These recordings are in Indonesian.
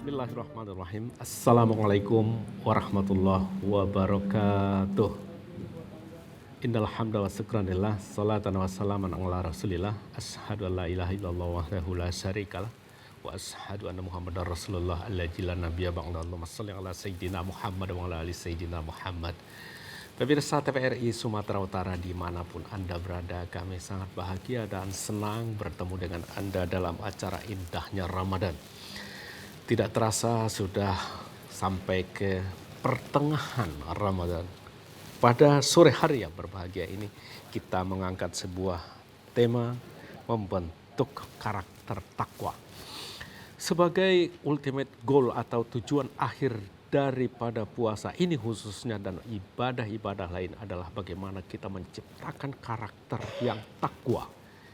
Bismillahirrahmanirrahim. Assalamualaikum warahmatullahi wabarakatuh. Innal hamda wa syukranillah, salatan wa salaman ala rasulillah. Asyhadu an la ilaha illallah wahdahu la syarikalah wa asyhadu anna muhammadar rasulullah allazi la nabiyya ba'da. Allahumma shalli ala sayyidina Muhammad wa ala ali sayyidina Muhammad. Pemirsa TVRI Sumatera Utara dimanapun Anda berada, kami sangat bahagia dan senang bertemu dengan Anda dalam acara indahnya Ramadan. Tidak terasa sudah sampai ke pertengahan Ramadan. Pada sore hari yang berbahagia ini kita mengangkat sebuah tema membentuk karakter takwa. Sebagai ultimate goal atau tujuan akhir daripada puasa ini khususnya dan ibadah-ibadah lain adalah bagaimana kita menciptakan karakter yang takwa,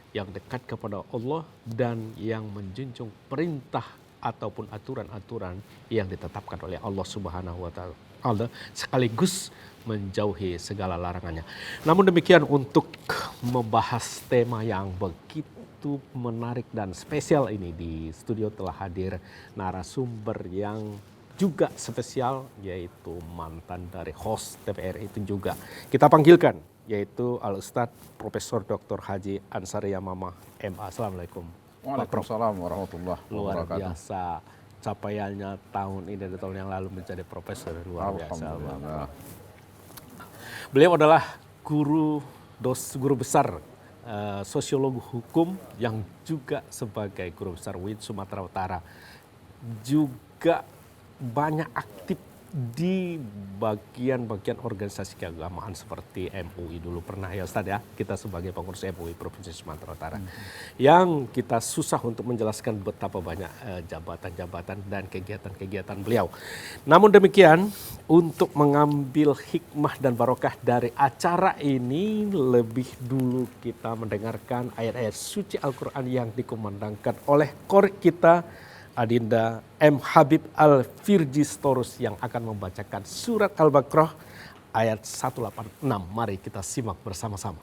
yang dekat kepada Allah dan yang menjunjung perintah ataupun aturan-aturan yang ditetapkan oleh Allah Subhanahu wa taala sekaligus menjauhi segala larangannya. Namun demikian, untuk membahas tema yang begitu menarik dan spesial ini, di studio telah hadir narasumber yang juga spesial, yaitu mantan dari host TVRI itu juga. Kita panggilkan, yaitu Al-Ustadz Profesor Dr. Haji Ansari Yamamah MA. Assalamualaikum. Waalaikumsalam warahmatullahi wabarakatuh. Luar biasa capaiannya tahun ini dan tahun yang lalu menjadi profesor, luar biasa. Beliau adalah guru besar sosiologi hukum yang juga sebagai guru besar UIN Sumatera Utara. Juga banyak aktif di bagian-bagian organisasi keagamaan seperti MUI dulu pernah ya Ustadz ya, kita sebagai pengurus MUI Provinsi Sumatera Utara. Yang kita susah untuk menjelaskan betapa banyak jabatan-jabatan dan kegiatan-kegiatan beliau. Namun demikian, untuk mengambil hikmah dan barokah dari acara ini, lebih dulu kita mendengarkan ayat-ayat suci Al-Quran yang dikumandangkan oleh qori kita Adinda M. Habib Al-Firjistorus yang akan membacakan surat Al-Baqarah ayat 186. Mari kita simak bersama-sama.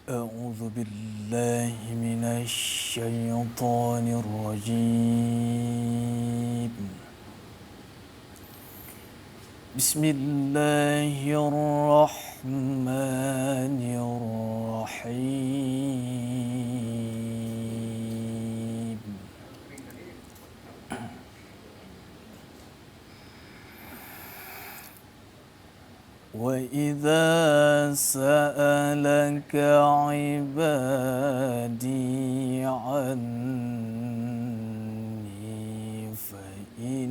A'udzu billahi minasy syaithanir rajim. Bismillahirrahmanirrahim. وَإِذَا سَأَلَكَ عِبَادِي عَنِّي فَإِنِّي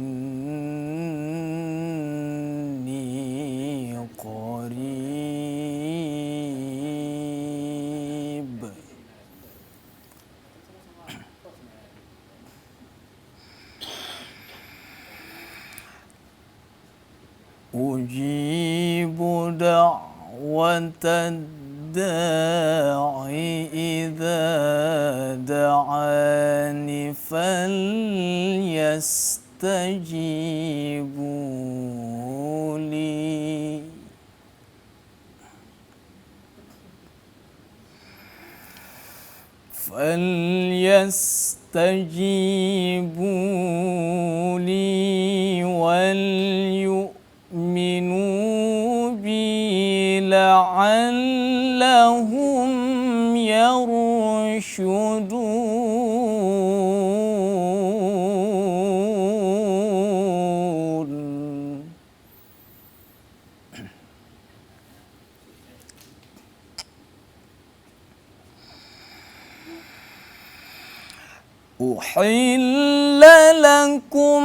قَرِيبٌ أجيب دعوة الداع إذا دعاني فليستجيبوا لي وليؤمنوا بي لعلهم يرشدون. أحل لكم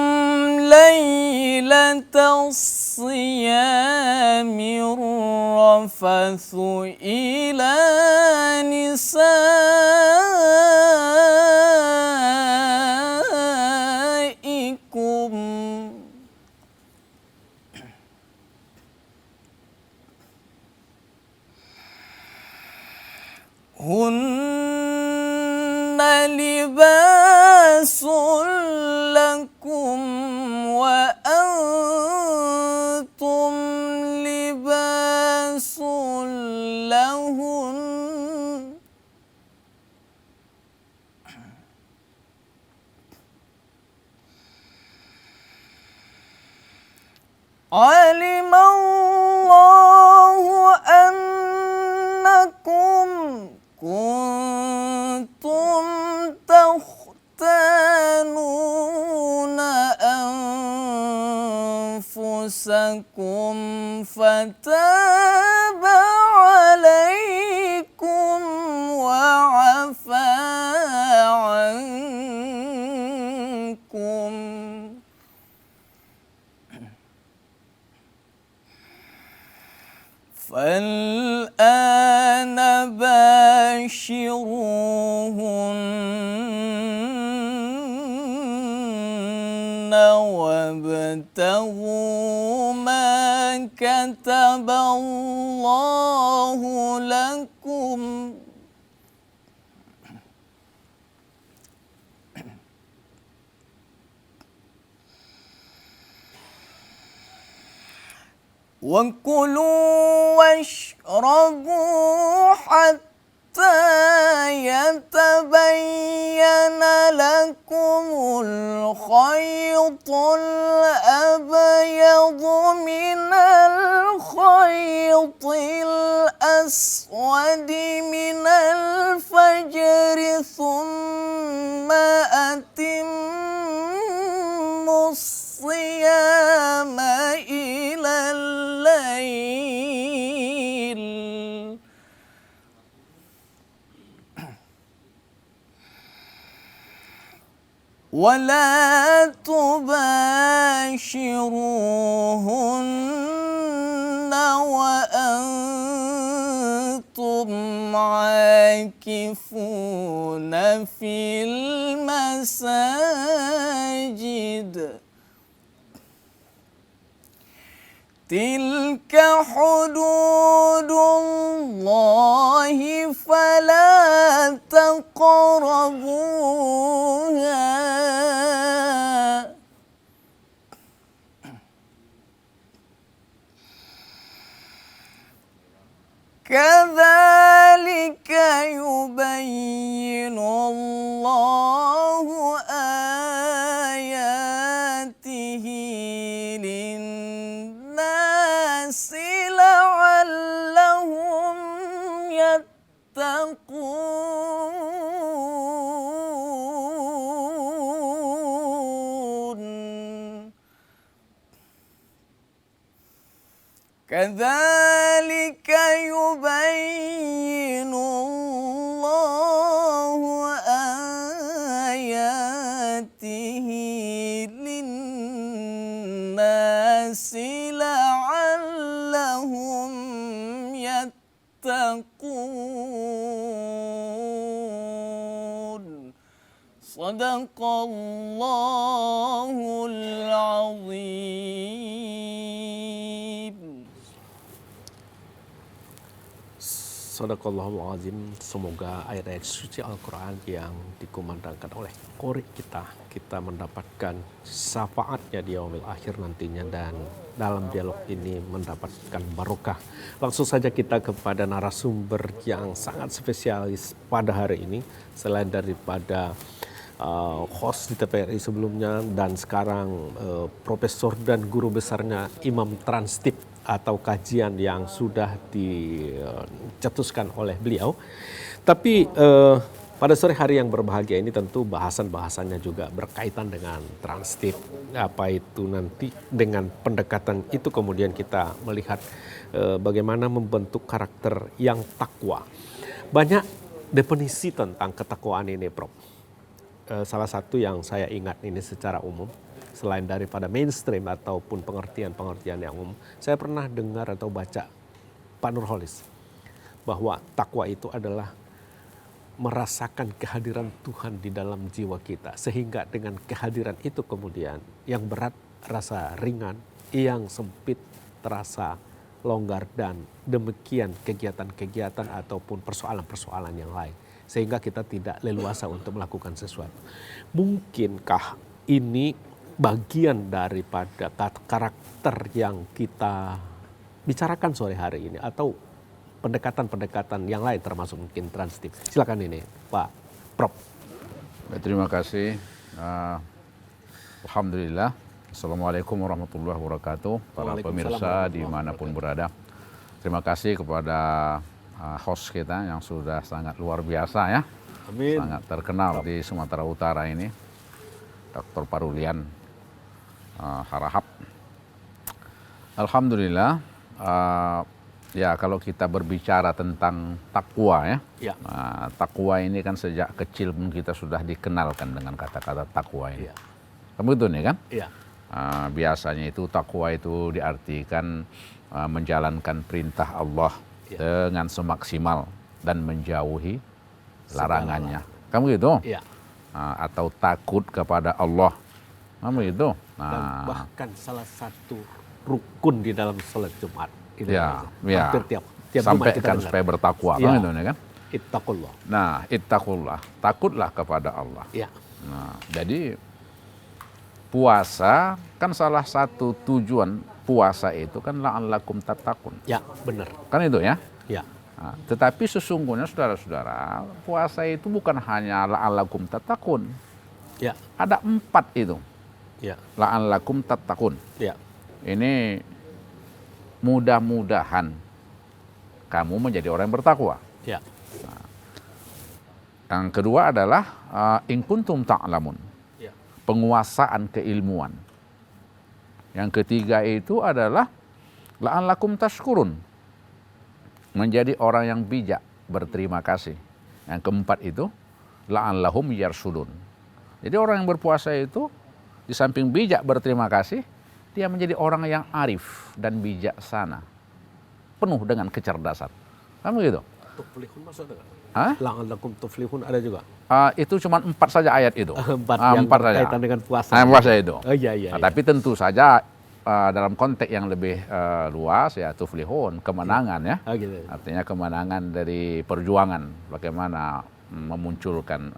ليلة الصيام الرفث إلى نسائكم هن لباس لكم وأنتم لباس لهن علم الله أنكم كنتم تختانون أنفسكم فتاب عليكم وعفى عنكم فالآن باشروهن وابتغوا ما كتب الله لكم وكلوا واشربوا حتى يتبين لكم الخيط الأبيض من الخيط الأسود من الفجر ثم أتموا الصيام إلى الليل ولا تباشروهن وأنتم عاكفون في المساجد تلك حدود الله فلا تقربوها كذلك يبين الله آياته للناس لعلهم يتقون كذلك يبين الله آياته للناس لعلهم يتقون صدق الله العظيم. Sadaqallahul azim. Semoga ayat-ayat suci Al-Quran yang dikumandangkan oleh qori kita mendapatkan syafaatnya di yaumil akhir nantinya, dan dalam dialog ini mendapatkan barokah. Langsung saja kita kepada narasumber yang sangat spesialis pada hari ini, selain daripada host di TVRI sebelumnya dan sekarang profesor dan guru besarnya Imam Transtip atau kajian yang sudah dicetuskan oleh beliau. Tapi pada sore hari yang berbahagia ini tentu bahasan-bahasannya juga berkaitan dengan Transtip. Apa itu nanti dengan pendekatan itu kemudian kita melihat bagaimana membentuk karakter yang takwa. Banyak definisi tentang ketakwaan ini, Prof. Salah satu yang saya ingat ini secara umum, selain daripada mainstream ataupun pengertian-pengertian yang umum, saya pernah dengar atau baca Pak Nurholis bahwa takwa itu adalah merasakan kehadiran Tuhan di dalam jiwa kita, sehingga dengan kehadiran itu kemudian yang berat rasa ringan, yang sempit terasa longgar, dan demikian kegiatan-kegiatan ataupun persoalan-persoalan yang lain, sehingga kita tidak leluasa untuk melakukan sesuatu. Mungkinkah ini bagian daripada karakter yang kita bicarakan sore hari ini, atau pendekatan-pendekatan yang lain termasuk mungkin Transtip? Silakan ini Pak Prof. Terima kasih. Alhamdulillah Assalamualaikum warahmatullahi wabarakatuh. Para Waalaikumsalam pemirsa warahmatullahi dimanapun berada. Terima kasih kepada host kita yang sudah sangat luar biasa ya. Amin. Sangat terkenal di Sumatera Utara ini. Dr. Parulian Harahap. Alhamdulillah. Ya kalau kita berbicara tentang takwa ya. Ya. Takwa ini kan sejak kecil pun kita sudah dikenalkan dengan kata-kata takwa ini. Ya. Kamu itu nih kan? Iya. Biasanya itu takwa itu diartikan menjalankan perintah Allah dengan semaksimal dan menjauhi larangannya. Kamu gitu? Iya. Atau takut kepada Allah. Kamu gitu? Dan bahkan salah satu rukun di dalam sholat Jumat. Itu Ya. hampir tiap Sampai Jumat kita kan dengar. supaya bertakwa. Ya. Kamu gitu nih kan? Ittaqullah. Nah, ittaqullah, takutlah kepada Allah. Ya. Nah, jadi puasa kan salah satu tujuan puasa itu kan la'allakum tattaqun. Ya, benar. Kan itu ya? Ya. Nah, tetapi sesungguhnya saudara-saudara, puasa itu bukan hanya la'allakum tattaqun. Ya. Ada 4 itu. Ya. La'allakum tattaqun. Ya. Ini mudah-mudahan kamu menjadi orang yang bertakwa. Ya. Yang kedua adalah in kuntum ta'lamun. Ya. Penguasaan keilmuan. Yang ketiga itu adalah la'allakum tashkurun. Menjadi orang yang bijak, berterima kasih. Yang keempat itu la'allahum yarsudun. Jadi orang yang berpuasa itu di samping bijak berterima kasih, dia menjadi orang yang arif dan bijaksana. Penuh dengan kecerdasan. Kamu gitu? Tuflihun masuk ada nggak? Hah? La'allakum tuflihun ada juga. Itu cuma 4 saja ayat itu. 4 yang 4 saja. berkaitan dengan puasa. Puasa itu. Oh iya iya. Nah, tapi tentu saja dalam konteks yang lebih luas ya tuflihun, kemenangan ya. Oh gitu. Artinya kemenangan dari perjuangan, bagaimana memunculkan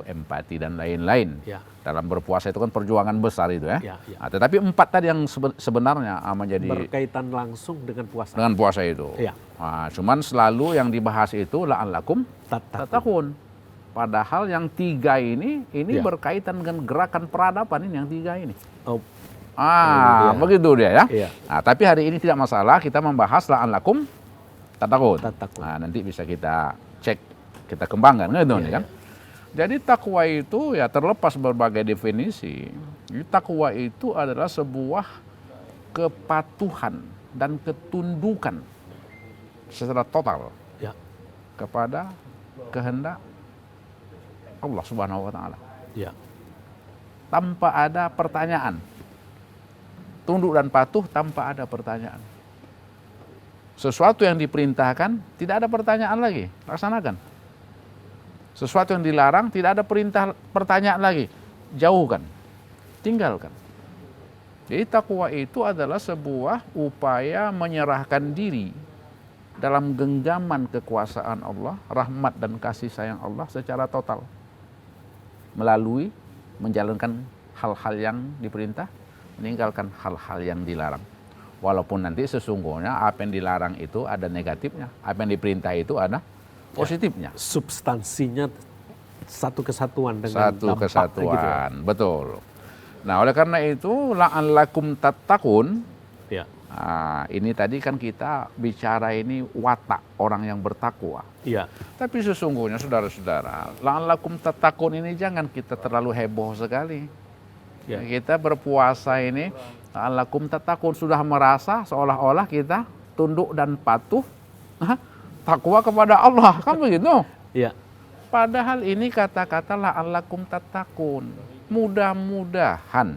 empati dan lain-lain. Ya. Dalam berpuasa itu kan perjuangan besar itu ya. Ya, ya. Nah, tetapi 4 tadi yang sebenarnya menjadi Berkaitan langsung dengan puasa. dengan puasa itu. Ya. Nah, cuman selalu yang dibahas itu la'allakum tattaqun. Padahal yang 3 ini Ya. berkaitan dengan gerakan peradaban ini yang 3 ini. Oh, Begitu dia ya. Iya. Nah, tapi hari ini tidak masalah kita membahas la'allakum tattaqun. Tattaqun. Nah, nanti bisa kita cek, kita kembangkan gitu nih kan. Jadi takwa itu ya terlepas berbagai definisi. Takwa itu adalah sebuah kepatuhan dan ketundukan secara total ya. kepada kehendak Allah Subhanahu wa taala. Ya. Tanpa ada pertanyaan. Tunduk dan patuh tanpa ada pertanyaan. Sesuatu yang diperintahkan tidak ada pertanyaan lagi, laksanakan. Sesuatu yang dilarang tidak ada pertanyaan lagi, jauhkan, tinggalkan. Jadi takwa itu adalah sebuah upaya menyerahkan diri dalam genggaman kekuasaan Allah, rahmat dan kasih sayang Allah secara total. Melalui menjalankan hal-hal yang diperintah, meninggalkan hal-hal yang dilarang. Walaupun nanti sesungguhnya apa yang dilarang itu ada negatifnya, apa yang diperintah itu ada positifnya. Substansinya satu kesatuan dengan Satu dampaknya kesatuan, gitu ya. betul. Nah, oleh karena itu la'allakum tattaqun. Ya. Ini tadi kan kita bicara ini watak orang yang bertakwa. Iya. Tapi sesungguhnya saudara-saudara, la'allakum tattaqun ini jangan kita terlalu heboh sekali. Ya. Kita berpuasa ini la'allakum tattaqun sudah merasa seolah-olah kita tunduk dan patuh takwa kepada Allah, kan begitu? Iya. Padahal ini kata-kata la'allakum tattaqun, mudah-mudahan.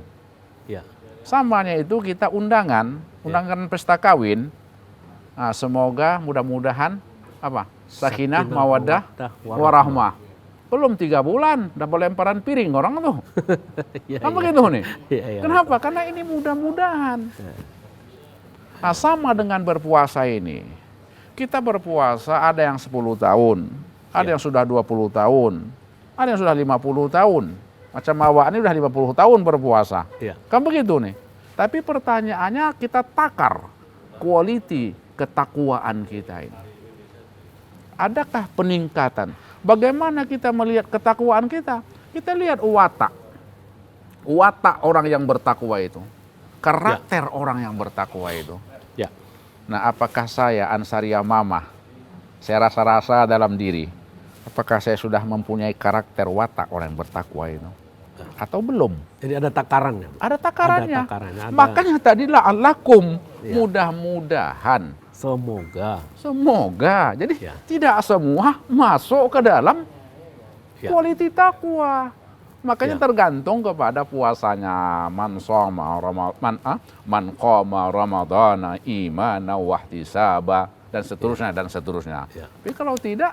Iya. Samanya itu kita undangan pesta kawin. Nah, semoga mudah-mudahan apa? Sakinah, mawaddah, warahmah. Belum 3 bulan, udah lemparan piring orang tuh. Kan begitu nih? Iya. Kenapa? Karena ini mudah-mudahan. Nah, sama dengan berpuasa ini. Kita berpuasa ada yang 10 tahun, ada yang sudah 20 tahun, ada yang sudah 50 tahun. Macam awak ini udah 50 tahun berpuasa. Iya. Kan begitu nih. Tapi pertanyaannya kita takar quality ketakwaan kita ini. Adakah peningkatan? Bagaimana kita melihat ketakwaan kita? Kita lihat watak. watak orang yang bertakwa itu, karakter orang yang bertakwa itu. Ya. Nah, apakah saya Ansariah Mamah, saya rasa-rasa dalam diri, apakah saya sudah mempunyai karakter watak orang yang bertakwa itu? Atau belum? Jadi ada takarannya. Ada takarannya. Ada takarannya, ada. Makanya tadi la'allakum, Ya. mudah-mudahan. Semoga. Jadi Ya. tidak semua masuk ke dalam Ya. kualiti takwa. Makanya Ya. tergantung kepada puasanya. Man qama ramadhana imana wahtisaba dan seterusnya dan seterusnya. Ya. Tapi kalau tidak,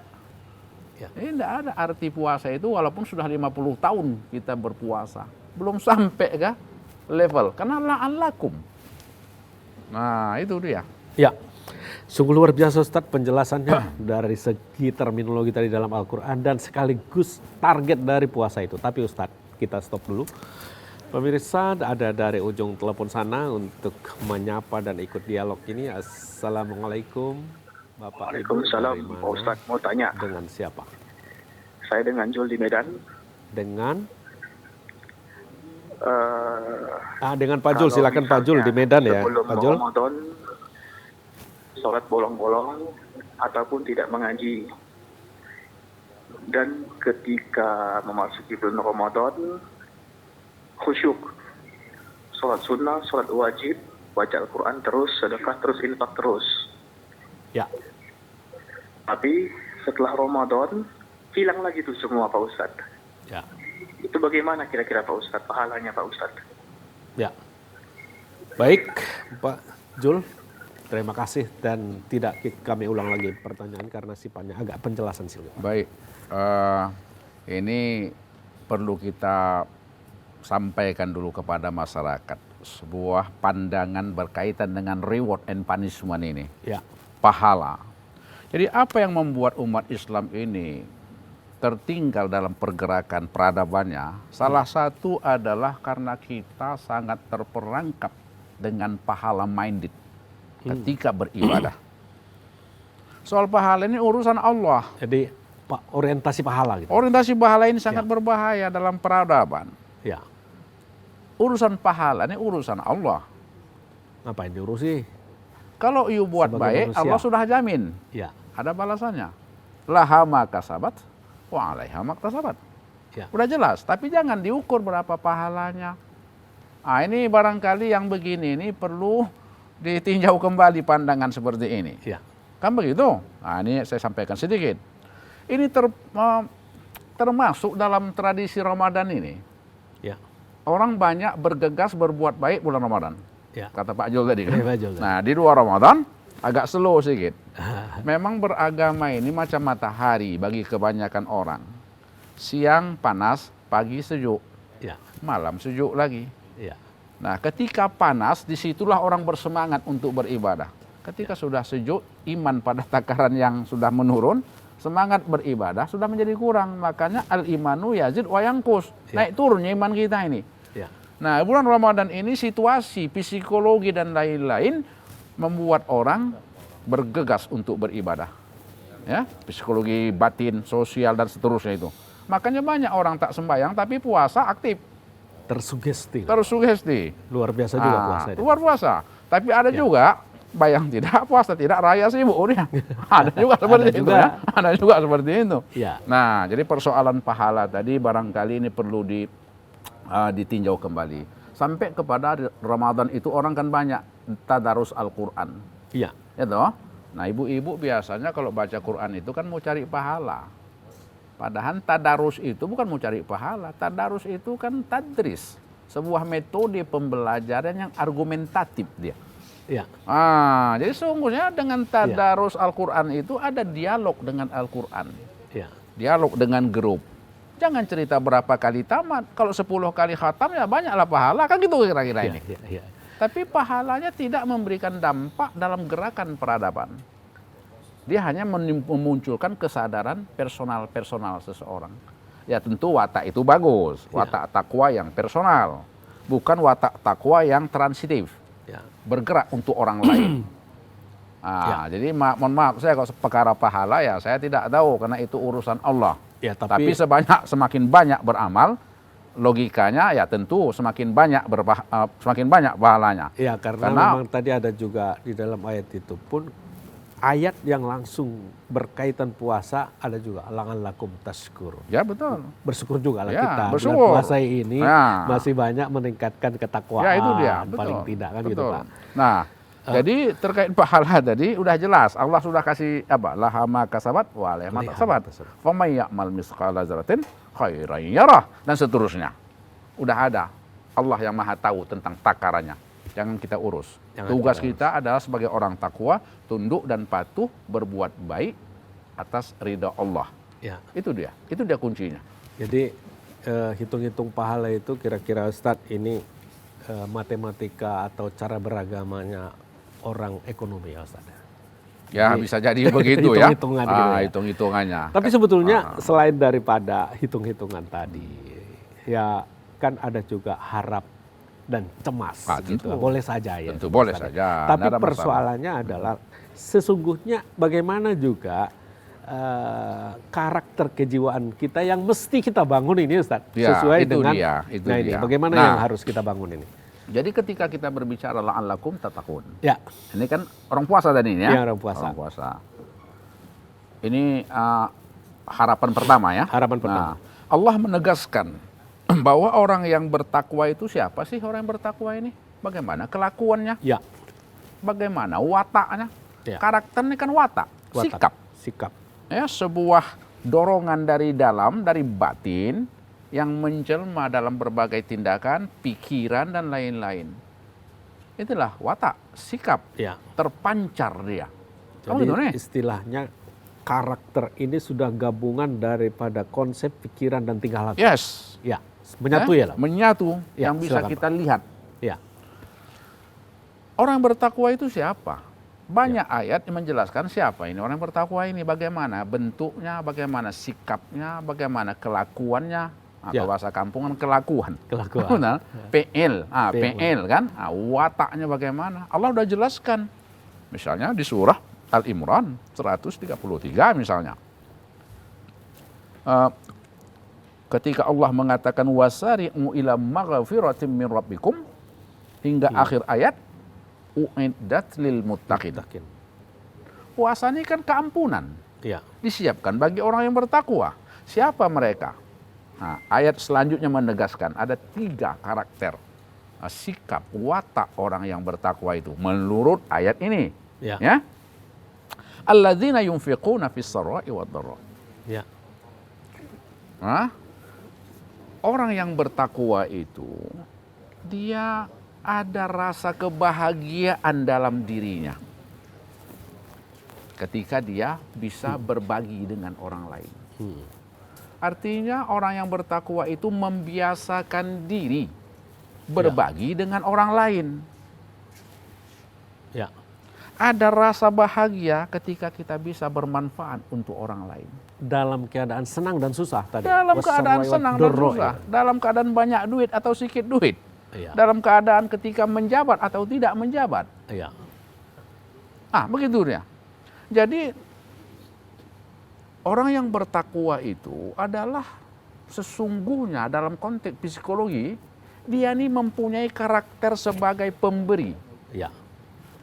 Ya. ini tidak ada arti puasa itu walaupun sudah 50 tahun kita berpuasa. Belum sampai ke level. Karena la'allakum. Nah, itu dia. Ya, sungguh luar biasa Ustadz penjelasannya dari segi terminologi tadi dalam Al-Quran dan sekaligus target dari puasa itu. Tapi Ustadz, kita stop dulu. Pemirsa ada dari ujung telepon sana untuk menyapa dan ikut dialog ini. Assalamualaikum Bapak Ibu. Waalaikumsalam, dari mana? Pak Ustadz mau tanya. Dengan siapa? Saya dengan Jul di Medan. Dengan eh dengan Pak Jul, kalau silakan Pak Jul di Medan ya. sebelum Pak Jul. Ramadan, sholat bolong-bolong ataupun tidak mengaji. Dan ketika memasuki bulan Ramadan, khusyuk. Sholat sunnah, sholat wajib, baca Al-Quran terus, sedekah terus, infak terus. Ya, Tapi setelah Ramadan, hilang lagi tuh semua Pak Ustadz. ya, Itu bagaimana kira-kira Pak Ustadz, pahalanya Pak Ustadz? ya. Baik Pak Jul, terima kasih dan tidak kami ulang lagi pertanyaan karena sifatnya agak penjelasan sih. Baik, ini perlu kita sampaikan dulu kepada masyarakat sebuah pandangan berkaitan dengan reward and punishment ini, Ya, pahala. Jadi apa yang membuat umat Islam ini tertinggal dalam pergerakan peradabannya, salah satu adalah karena kita sangat terperangkap dengan pahala minded ketika beribadah. Soal pahala ini urusan Allah. jadi Pak orientasi pahala gitu. Orientasi pahala ini sangat Ya. berbahaya dalam peradaban. Ya, Urusan pahala ini urusan Allah. ngapain diurusi? Kalau you buat Sebagai baik, manusia. Allah sudah jamin. Ya, Ada balasannya. Laha ma kasabat, wa alaiha ma kasabat. ya, Udah jelas, tapi jangan diukur berapa pahalanya. Ah, ini barangkali yang begini ini perlu ditinjau kembali pandangan seperti ini. ya, Kan begitu? Nah, ini saya sampaikan sedikit. Ini termasuk dalam tradisi Ramadan ini. ya, Orang banyak bergegas berbuat baik bulan Ramadan. ya. Kata Pak Jul tadi kan. Iya, Pak Jul tadi. Nah, di luar Ramadan agak slow sedikit. Memang beragama ini macam matahari bagi kebanyakan orang. Siang panas, pagi sejuk, Ya, malam sejuk lagi. ya, Nah, ketika panas, disitulah orang bersemangat untuk beribadah. Ketika sudah sejuk, iman pada takaran yang sudah menurun, semangat beribadah sudah menjadi kurang. Makanya al-imanu yazid wa yanqus. Ya. Naik turunnya iman kita ini. ya, Nah, bulan Ramadan ini situasi psikologi dan lain-lain membuat orang bergegas untuk beribadah. Ya, psikologi batin, sosial dan seterusnya itu. Makanya banyak orang tak sembahyang tapi puasa aktif, tersugesti. tersugesti. Luar biasa juga puasa itu. Luar puasa. Tapi ada Ya. juga bayang tidak puasa tidak raya sibuk dia. Ada juga seperti Ada itu juga. ya. Ada juga seperti itu. Ya, Nah, jadi persoalan pahala tadi barangkali ini perlu ditinjau kembali. Sampai kepada Ramadan itu orang kan banyak tadarus Al-Quran. ya, Ya toh? Nah, ibu-ibu biasanya kalau baca Quran itu kan mau cari pahala. Padahal tadarus itu bukan mau cari pahala. Tadarus itu kan tadris. Sebuah metode pembelajaran yang argumentatif dia. ya, Jadi sesungguhnya dengan tadarus Al-Quran itu ada dialog dengan Al-Quran. ya, Dialog dengan grup. Jangan cerita berapa kali tamat. Kalau 10 kali khatam ya banyaklah pahala. Kan gitu kira-kira ya, ini. ya, ya. Tapi pahalanya tidak memberikan dampak dalam gerakan peradaban. Dia hanya memunculkan kesadaran personal seseorang. Ya tentu watak itu bagus. Watak takwa yang personal. Bukan watak takwa yang transitif. Ya. Bergerak untuk orang lain. Jadi mohon maaf saya kalau perkara pahala ya saya tidak tahu karena itu urusan Allah. Ya, Tapi semakin banyak beramal, logikanya ya tentu semakin banyak pahalanya. Ya, karena memang tadi ada juga di dalam ayat itu pun ayat yang langsung berkaitan puasa, ada juga langan lakum tashkur. Ya betul. Bersyukur juga lah Ya, kita. bersyukur. Bulan puasa ini Ya. masih banyak meningkatkan ketakwaan. Ya itu dia, betul. Paling tidak kan gitu Betul. Pak. Nah, jadi terkait pahala tadi udah jelas. Allah sudah kasih apa? Laha ma kasabat wa alaiha ma kasabat. Fa may ya'mal misqala dzarratin khairan yarah dan seterusnya. Udah ada. Allah yang Maha tahu tentang takarannya. Jangan kita urus. Tugas kita adalah sebagai orang takwa, tunduk dan patuh, berbuat baik atas ridha Allah. Ya. Itu dia kuncinya. Jadi hitung-hitung pahala itu kira-kira Ustadz ini matematika atau cara beragamanya orang ekonomi ya Ustadz. Ya Jadi, bisa jadi begitu ya. hitung-hitungan gitu ya. Hitung-hitungannya. Tapi sebetulnya selain daripada hitung-hitungan tadi, ya kan ada juga harap dan cemas. Tentu. Boleh saja ya. Tentu boleh saja. Tapi Nggak ada persoalannya adalah sesungguhnya bagaimana juga karakter kejiwaan kita yang mesti kita bangun ini Ustaz. Ya, sesuai itu dengan itu ini dia. bagaimana Nah, yang harus kita bangun ini. Jadi ketika kita berbicara la'allakum tattaqun. Ya. Ini kan orang puasa tadi ini ya. Ya, orang puasa. Orang puasa. Ini harapan pertama ya. Harapan pertama. Nah, Allah menegaskan bahwa orang yang bertakwa itu siapa sih orang yang bertakwa ini? Bagaimana kelakuannya? Ya. Bagaimana wataknya? Ya. Karakternya kan watak. Sikap. Ya, sebuah dorongan dari dalam, dari batin yang menjelma dalam berbagai tindakan, pikiran dan lain-lain. Itulah watak, sikap, Ya. terpancar dia. Jadi gitu nih. istilahnya karakter ini sudah gabungan daripada konsep, pikiran dan tingkah laku. Yes. Ya, menyatu ya lah. Menyatu Ya, yang bisa silakan, kita lihat. Ya. Orang bertakwa itu siapa? Banyak ayat yang menjelaskan siapa ini orang bertakwa ini, bagaimana bentuknya, bagaimana sikapnya, bagaimana kelakuannya, atau Ya. bahasa kampungan kelakuan. Kelakuan. Nah, PL, PL. PL kan, wataknya bagaimana? Allah udah jelaskan. Misalnya di surah Al-Imran 133 misalnya. Ketika Allah mengatakan wasari'u ila maghfiratin min rabbikum hingga akhir ayat uiddat lil muttaqin. Puasa ini kan keampunan. Ya. Disiapkan bagi orang yang bertakwa. Siapa mereka? Nah, ayat selanjutnya menegaskan ada 3 karakter sikap watak orang yang bertakwa itu menurut ayat ini. Ya. Alladzina yunfiquna fis sarra'i wad dharra. Ya. Nah, orang yang bertakwa itu dia ada rasa kebahagiaan dalam dirinya ketika dia bisa berbagi dengan orang lain. Artinya orang yang bertakwa itu membiasakan diri berbagi dengan orang lain. Ya. Ada rasa bahagia ketika kita bisa bermanfaat untuk orang lain. Dalam keadaan senang dan susah tadi. Dalam keadaan Wassarawai senang dan waddarra, susah. ya. Dalam keadaan banyak duit atau sedikit duit. Iya. Dalam keadaan ketika menjabat atau tidak menjabat. Iya. Begitu dia. Jadi orang yang bertakwa itu adalah sesungguhnya dalam konteks psikologi dia ini mempunyai karakter sebagai pemberi, Ya.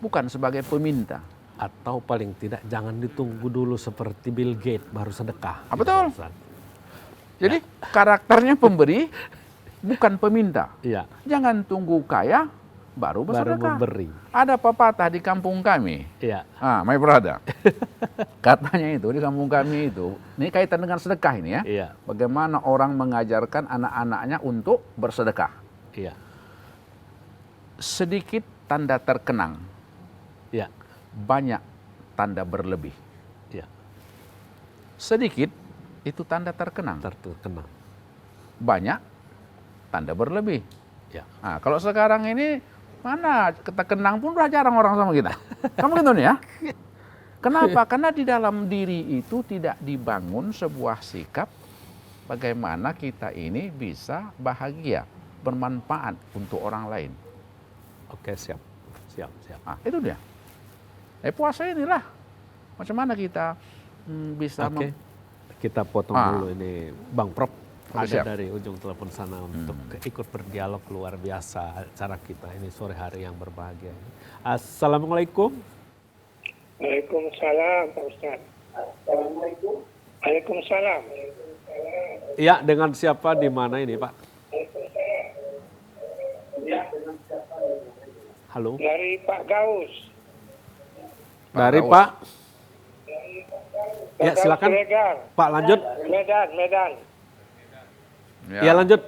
bukan sebagai peminta. Atau paling tidak jangan ditunggu dulu seperti Bill Gates baru sedekah. Betul. Ustaz. Jadi karakternya pemberi, bukan peminta. Iya. Jangan tunggu kaya baru Baru bersedekah. memberi. Ada pepatah di kampung kami. Iya. My brother. Katanya itu di kampung kami itu, ini kaitan dengan sedekah ini ya. Iya. Bagaimana orang mengajarkan anak-anaknya untuk bersedekah. Iya. Sedikit tanda terkenang, Iya. banyak tanda berlebih. Iya. Sedikit itu tanda terkenang, Terkenal. banyak tanda berlebih. Ya. Nah, kalau sekarang ini mana kita kenang pun udah jarang orang sama kita. Kamu gitu nih ya? Kenapa? Karena di dalam diri itu tidak dibangun sebuah sikap bagaimana kita ini bisa bahagia, bermanfaat untuk orang lain. Oke, siap. Nah, itu dia. Puasa inilah. Macam mana kita bisa Oke. Kita potong dulu ini Bang Prop. ada siap. dari ujung telepon sana untuk ikut berdialog luar biasa acara kita ini sore hari yang berbahagia ini. Assalamualaikum. Waalaikumsalam Pak Ustaz. Assalamualaikum. Waalaikumsalam. Ya, dengan siapa di mana ini, Pak? Halo. Dari Pak Gaus. Dari Gaus. Pak. Ya, Gaus silakan. Siregar. Pak, lanjut. Medan. Ya, lanjut.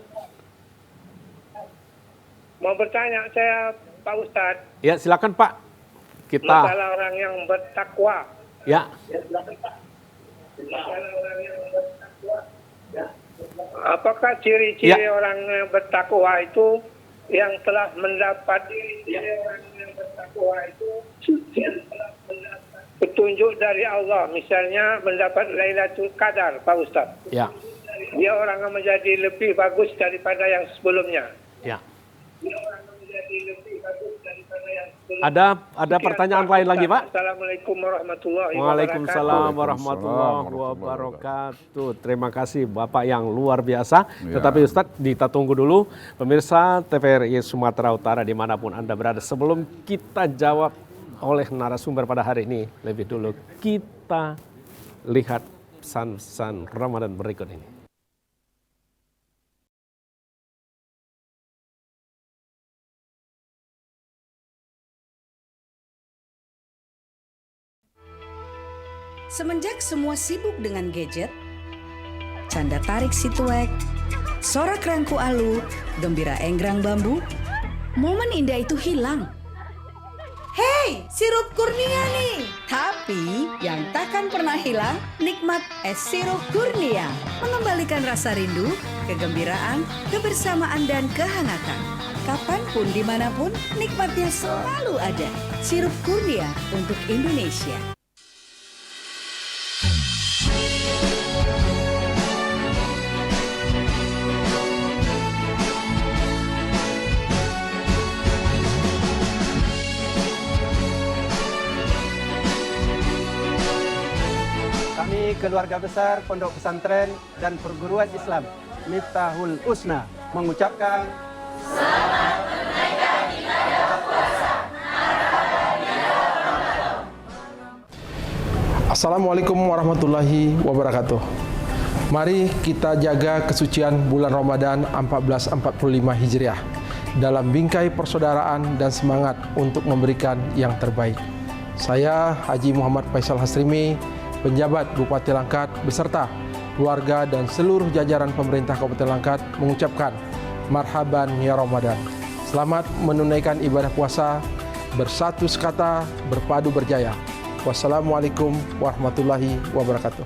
Mau bertanya saya Pak Ustaz, Ya, silakan, Pak. Kita. masalah orang yang bertakwa. Ya. Apakah ciri-ciri Ya. orang yang bertakwa itu yang telah mendapat petunjuk dari Allah, misalnya mendapat Lailatul Qadar, Pak Ustaz. Ya. Dia orang yang menjadi lebih bagus daripada yang sebelumnya. Ya. Dia orang yang menjadi lebih bagus daripada yang sebelumnya. Ada pertanyaan lain lagi, Pak? Assalamualaikum warahmatullahi wabarakatuh. Waalaikumsalam warahmatullahi wabarakatuh. Terima kasih Bapak yang luar biasa. Ya. Tetapi Ustadz, kita tunggu dulu. Pemirsa TVRI Sumatera Utara dimanapun Anda berada. Sebelum kita jawab oleh narasumber pada hari ini, lebih dulu kita lihat pesan-pesan Ramadan berikut ini. Semenjak semua sibuk dengan gadget, canda tarik si tuek, sorak rangku alu, gembira enggrang bambu, momen indah itu hilang. Hei, sirup kurnia nih! Tapi yang takkan pernah hilang, nikmat es sirup kurnia. Mengembalikan rasa rindu, kegembiraan, kebersamaan, dan kehangatan. Kapanpun, dimanapun, nikmatnya selalu ada. Sirup kurnia untuk Indonesia. Kami keluarga besar Pondok Pesantren dan Perguruan Islam Miftahul Husna mengucapkan Assalamualaikum warahmatullahi wabarakatuh. Mari kita jaga kesucian bulan Ramadan 1445 Hijriah dalam bingkai persaudaraan dan semangat untuk memberikan yang terbaik. Saya Haji Muhammad Faisal Hasrimi, penjabat Bupati Langkat beserta keluarga dan seluruh jajaran pemerintah Kabupaten Langkat mengucapkan marhaban ya Ramadan. Selamat menunaikan ibadah puasa, bersatu sekata, berpadu berjaya. Wassalamualaikum warahmatullahi wabarakatuh.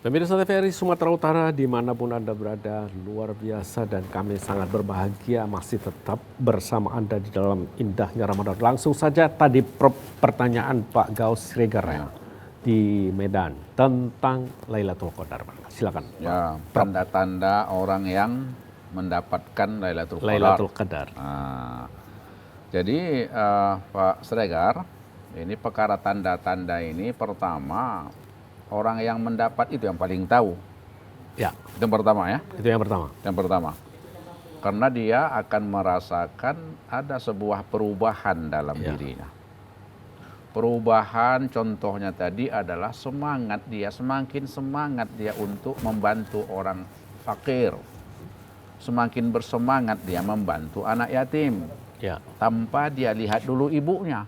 Pemirsa TVRI Sumatera Utara dimanapun Anda berada, luar biasa dan kami sangat berbahagia masih tetap bersama Anda di dalam indahnya Ramadan. Langsung saja tadi pertanyaan Pak Gaus Siregar ya, di Medan tentang Lailatul Qadar. Silakan. Ya, tanda-tanda orang yang mendapatkan Lailatul Qadar. Lailatul Qadar. Nah, jadi Pak Siregar, ini perkara tanda-tanda ini pertama orang yang mendapat itu yang paling tahu. Ya, Itu yang pertama ya. itu yang pertama. Yang pertama. Karena dia akan merasakan ada sebuah perubahan dalam dirinya. Perubahan contohnya tadi adalah semangat dia, semakin semangat dia untuk membantu orang fakir. Semakin bersemangat dia membantu anak yatim. Ya, Tanpa dia lihat dulu ibunya.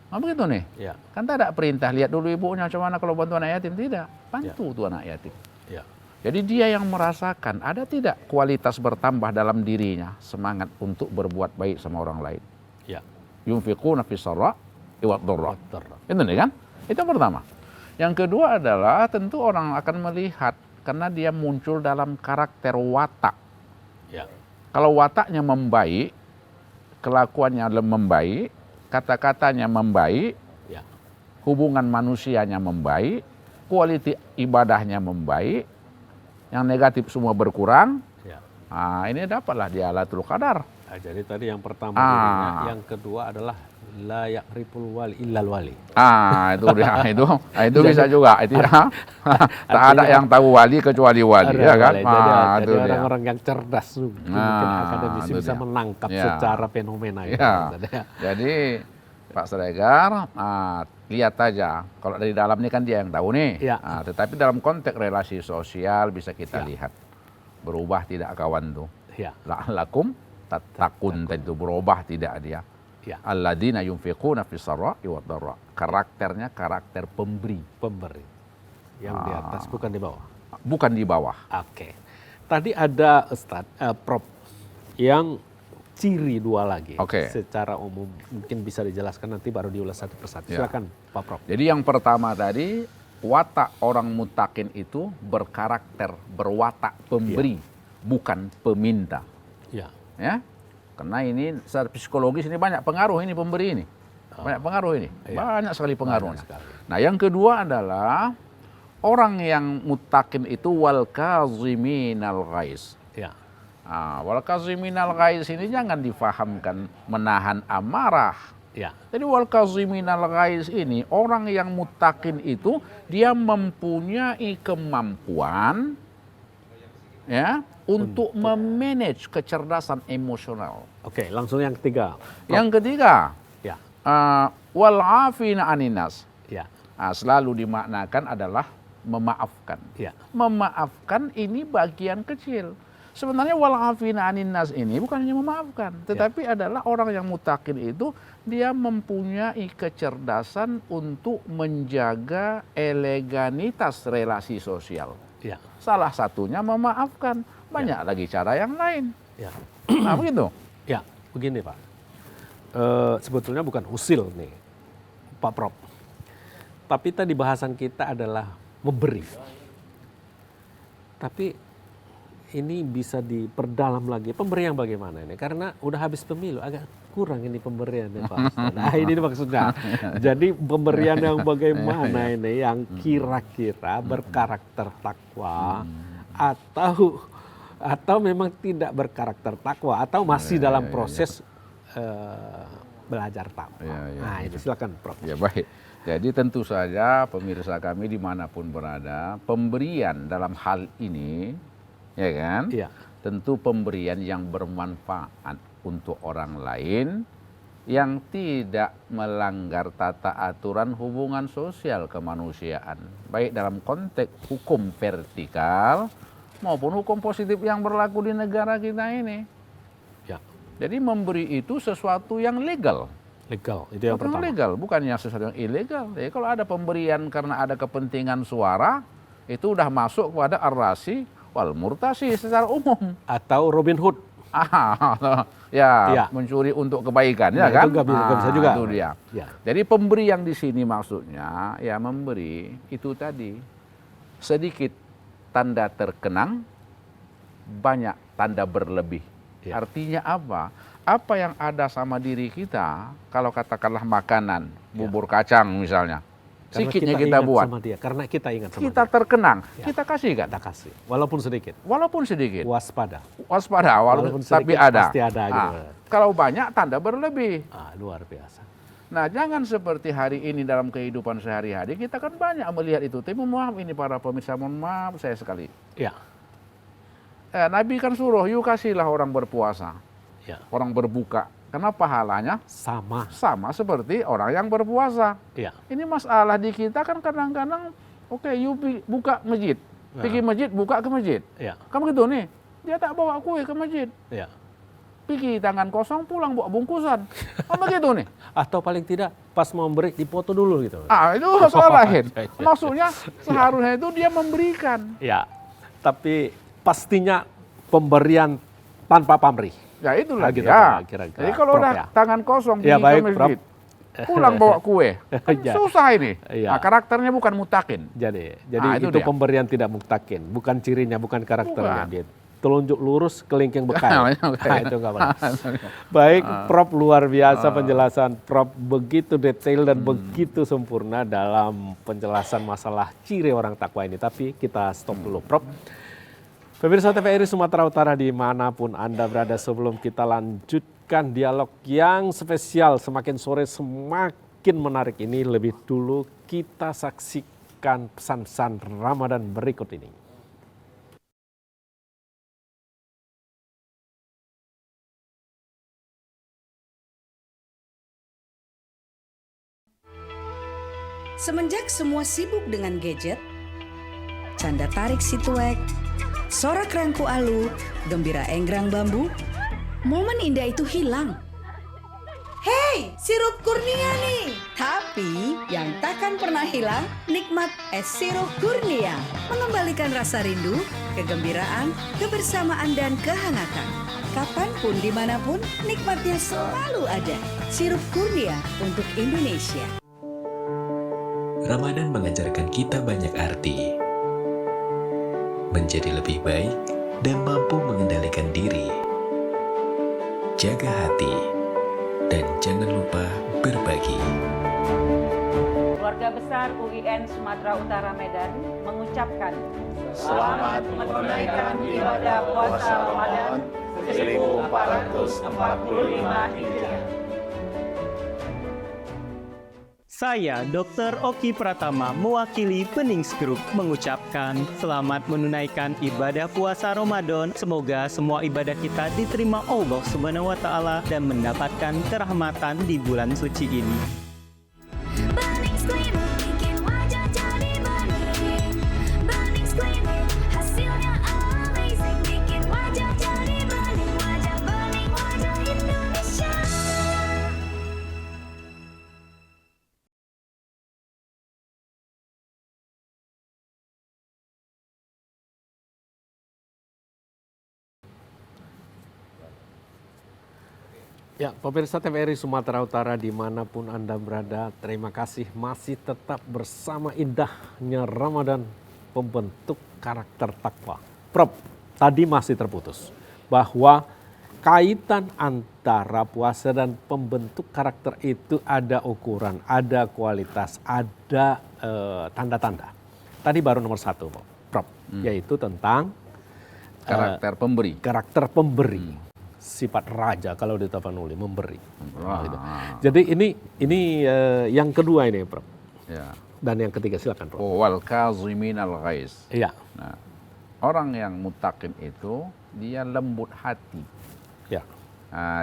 Nah, begitu nih. ya, Kan tak ada perintah lihat dulu ibunya macam mana kalau bantu anak yatim. Tidak, bantu tuh anak yatim. ya. Jadi dia yang merasakan ada tidak kualitas bertambah dalam dirinya. Semangat untuk berbuat baik sama orang lain. Ya. Yunfiquna fis sarra wa dharra. Dharra. Itu nih kan? Itu yang pertama. Yang kedua adalah tentu orang akan melihat karena dia muncul dalam karakter watak. Ya. Kalau wataknya membaik, kelakuannya membaik, kata-katanya membaik, Ya. hubungan manusianya membaik, kualitas ibadahnya membaik, yang negatif semua berkurang. Ya. Nah, ini dapatlah dia Lailatul Qadar. Nah, jadi tadi yang pertama Ah. dirinya, yang kedua adalah la ya'riful wali illal wali. Itu dia, itu bisa juga. Itu ya. Tak ada yang tahu wali kecuali wali, ya kan? Jadi orang-orang yang cerdas mungkin akademisi bisa menangkap secara fenomena itu. Jadi Pak Siregar, lihat aja. Kalau dari dalam ini kan dia yang tahu nih. Tetapi dalam konteks relasi sosial bisa kita lihat. Berubah tidak kawan tuh. La'allakum tattaqun, itu berubah tidak dia. Alladzina yunfiquna fis sarra'i wad dharra. Karakternya karakter pemberi. Yang di atas bukan di bawah. Bukan di bawah. Oke. Tadi ada Prof yang ciri dua lagi. Secara umum mungkin bisa dijelaskan, nanti baru diulas satu persatu. Silakan Pak Prof. Jadi yang pertama tadi, watak orang mutakin itu berkarakter, berwatak pemberi, bukan peminta. Ya. Karena ini secara psikologis ini banyak pengaruh ini pemberi ini. Banyak pengaruh ini. Banyak sekali pengaruhnya. Nah, yang kedua adalah orang yang mutakin itu wal kaziminal ghaiz. Wal kaziminal ghaiz ini jangan difahamkan menahan amarah. Jadi wal kaziminal ghaiz ini orang yang mutakin itu dia mempunyai kemampuan untuk memanage kecerdasan emosional. Oke, langsung yang ketiga. Yang ketiga, wal afina aninas. Selalu dimaknakan adalah memaafkan. Memaafkan ini bagian kecil. Sebenarnya wal afina aninas ini bukan hanya memaafkan, tetapi adalah orang yang mutakin itu dia mempunyai kecerdasan untuk menjaga eleganitas relasi sosial. Salah satunya memaafkan. Banyak lagi cara yang lain. Nah, begitu. Begini Pak. Sebetulnya bukan usil nih, Pak Prof. Tapi tadi bahasan kita adalah memberi. Tapi ini bisa diperdalam lagi. Pemberian bagaimana ini? Karena udah habis pemilu, agak kurang ini pemberiannya Pak Ustaz. Nah, ini maksudnya. Jadi pemberian yang bagaimana ini? Yang kira-kira berkarakter takwa atau memang tidak berkarakter takwa, atau masih dalam proses belajar takwa. Nah, ini silakan Prof. Ya, baik. Jadi tentu saja pemirsa kami dimanapun berada, pemberian dalam hal ini, ya kan? Tentu pemberian yang bermanfaat untuk orang lain, yang tidak melanggar tata aturan hubungan sosial kemanusiaan, baik dalam konteks hukum vertikal maupun hukum positif yang berlaku di negara kita ini. Jadi memberi itu sesuatu yang legal. Itu yang pertama. Legal, bukannya sesuatu yang ilegal. Jadi kalau ada pemberian karena ada kepentingan suara, itu udah masuk kepada ar-rasi wal murtasi secara umum. Atau Robin Hood. Mencuri untuk kebaikan, ya kan? Itu nggak bisa juga. Itu dia. Jadi pemberi yang di sini maksudnya, memberi itu tadi sedikit tanda terkenang, banyak tanda berlebih. Artinya apa? Apa yang ada sama diri kita, kalau katakanlah makanan, bubur kacang misalnya, sedikitnya kita buat. Sama dia. Karena kita ingat sama kita dia. Terkenang, kita kasih kan? Kita kasih, walaupun sedikit. Waspada, walaupun tapi ada. Pasti ada gitu. Kalau banyak, tanda berlebih. Luar biasa. Nah, jangan seperti hari ini dalam kehidupan sehari-hari, kita kan banyak melihat itu. Tapi mohon maaf ini para pemirsa, mohon maaf saya sekali. Nabi kan suruh, yuk kasihlah orang berpuasa. Orang berbuka. Karena pahalanya sama seperti orang yang berpuasa. Ini masalah di kita kan kadang-kadang, yuk buka masjid. Pergi masjid, buka ke masjid. Kamu gitu nih, dia tak bawa kue ke masjid. Pergi tangan kosong, pulang bawa bungkusan. Begitu nih. Atau paling tidak pas mau memberi dipoto dulu gitu. Itu soal lain. Maksudnya seharusnya itu dia memberikan. Tapi pastinya pemberian tanpa pamrih. Itulah gitu, kira-kira. Jadi kalau udah tangan kosong pergi ke masjid, pulang bawa kue, kan susah ini. Karakternya bukan mutakin. Jadi itu pemberian tidak mutakin, bukan cirinya, bukan karakternya. Dia telunjuk lurus, kelingking bekal. Itu nggak benar. Baik, Prof, luar biasa penjelasan Prof, begitu detail dan begitu sempurna dalam penjelasan masalah ciri orang takwa ini. Tapi kita stop dulu, Prof. Pemirsa TVRI Sumatera Utara dimanapun Anda berada, sebelum kita lanjut melanjutkan dialog yang spesial semakin sore semakin menarik ini. Lebih dulu kita saksikan pesan-pesan Ramadan berikut ini. Semenjak semua sibuk dengan gadget, canda tarik si tuek, sorak rangku alu, gembira enggrang bambu, momen indah itu hilang. Hei, sirup kurnia nih! Tapi yang takkan pernah hilang, nikmat es sirup kurnia. Mengembalikan rasa rindu, kegembiraan, kebersamaan, dan kehangatan. Kapanpun, dimanapun, nikmatnya selalu ada. Sirup kurnia untuk Indonesia. Ramadan mengajarkan kita banyak arti. Menjadi lebih baik dan mampu mengendalikan diri. Jaga hati dan jangan lupa berbagi. Keluarga besar UIN Sumatera Utara Medan mengucapkan selamat menunaikan ibadah puasa Ramadan 1445 Hijriah. Saya, Dr. Oki Pratama, mewakili Penings Group, mengucapkan selamat menunaikan ibadah puasa Ramadan. Semoga semua ibadah kita diterima Allah Subhanahu wa Ta'ala dan mendapatkan kerahmatan di bulan suci ini. Ya, pemirsa TVRI Sumatera Utara dimanapun Anda berada, terima kasih masih tetap bersama indahnya Ramadan, pembentuk karakter takwa. Prof, tadi masih terputus bahwa kaitan antara puasa dan pembentuk karakter itu ada ukuran, ada kualitas, ada tanda-tanda. Tadi baru nomor 1, Prof, yaitu tentang karakter pemberi. Karakter pemberi. Sifat raja kalau di Tapanuli, memberi. Gitu. Jadi ini yang kedua ini, Prof. Ya. Dan yang ketiga silakan, Prof. Wal kaziminal ghaiz. Iya. Nah, orang yang muttaqin itu dia lembut hati. Ya.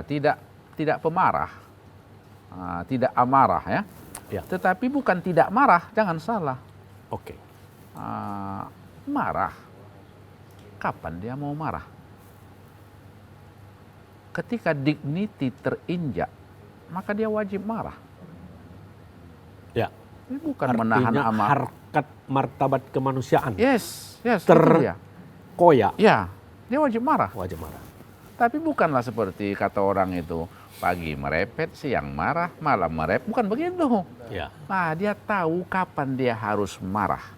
Tidak pemarah, tidak amarah ya. Ya. Tetapi bukan tidak marah, jangan salah. Oke. Marah. Kapan dia mau marah? Ketika dignity terinjak, maka dia wajib marah. Ya. Ini bukan menahan amarah. Harkat martabat kemanusiaan. Yes, terkoyak. Ya, dia wajib marah. Wajib marah. Tapi bukanlah seperti kata orang itu, pagi merepet, siang marah, malam merepet. Bukan begitu. Ya. Nah, dia tahu kapan dia harus marah.